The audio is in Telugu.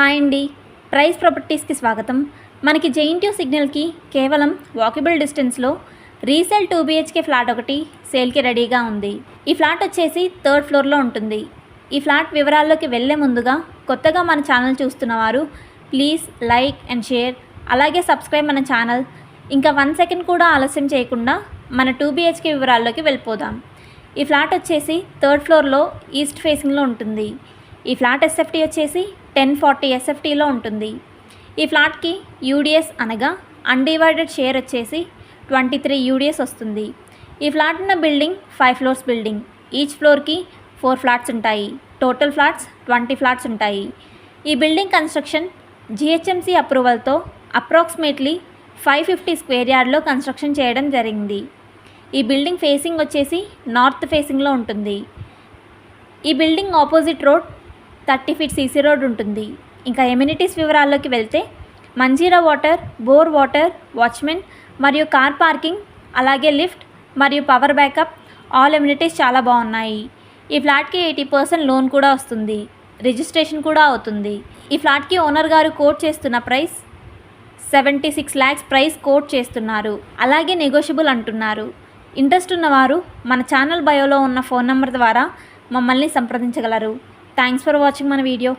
హాయ్ అండి, ప్రైస్ ప్రాపర్టీస్కి స్వాగతం. మనకి జెయింట్యూ సిగ్నల్కి కేవలం వాకబుల్ డిస్టెన్స్లో రీసేల్ 2 BHK ఫ్లాట్ ఒకటి సేల్కి రెడీగా ఉంది. ఈ ఫ్లాట్ వచ్చేసి 3rd ఫ్లోర్లో ఉంటుంది. ఈ ఫ్లాట్ వివరాల్లోకి వెళ్ళే ముందుగా కొత్తగా మన ఛానల్ చూస్తున్న వారు ప్లీజ్ లైక్ అండ్ షేర్, అలాగే సబ్స్క్రైబ్ మన ఛానల్. ఇంకా 1 సెకండ్ కూడా ఆలస్యం చేయకుండా మన 2 BHK వివరాల్లోకి వెళ్ళిపోదాం. ఈ ఫ్లాట్ వచ్చేసి 3rd ఫ్లోర్లో ఈస్ట్ ఫేసింగ్లో ఉంటుంది. ఈ ఫ్లాట్ ఎస్ఎఫ్టీ వచ్చేసి 1040 ఎస్ఎఫ్టీలో ఉంటుంది. ఈ ఫ్లాట్కి యూడిఎస్ అనగా అన్డివైడెడ్ షేర్ వచ్చేసి 23 యూడిఎస్ వస్తుంది. ఈ ఫ్లాట్ ఉన్న బిల్డింగ్ 5 ఫ్లోర్స్ బిల్డింగ్. ఈచ్ ఫ్లోర్కి 4 ఫ్లాట్స్ ఉంటాయి. టోటల్ ఫ్లాట్స్ 20 ఫ్లాట్స్ ఉంటాయి. ఈ బిల్డింగ్ కన్స్ట్రక్షన్ జిహెచ్ఎంసీ అప్రూవల్తో అప్రాక్సిమేట్లీ 550 స్క్వేర్ యార్డ్లో కన్స్ట్రక్షన్ చేయడం జరిగింది. ఈ బిల్డింగ్ ఫేసింగ్ వచ్చేసి నార్త్ ఫేసింగ్లో ఉంటుంది. ఈ building opposite road 30 feet CC road ఉంటుంది. ఇంకా ఎమ్యూనిటీస్ వివరాల్లోకి వెళ్తే Manjira water, bore water, watchman మరియు కార్ పార్కింగ్, అలాగే లిఫ్ట్ మరియు పవర్ బ్యాకప్, ఆల్ ఎమ్యూనిటీస్ చాలా బాగున్నాయి. ఈ ఫ్లాట్కి 80% లోన్ కూడా వస్తుంది. రిజిస్ట్రేషన్ కూడా అవుతుంది. ఈ ఫ్లాట్కి ఓనర్ గారు కోట్ చేస్తున్న ప్రైస్ 76 lakhs ప్రైస్ కోట్ చేస్తున్నారు. అలాగే నెగోషియబుల్ అంటున్నారు. ఇంట్రెస్ట్ ఉన్నవారు మన ఛానల్ బయోలో ఉన్న ఫోన్ నెంబర్ ద్వారా మమ్మల్ని సంప్రదించగలరు. థ్యాంక్స్ ఫర్ వాచింగ్ మన వీడియో.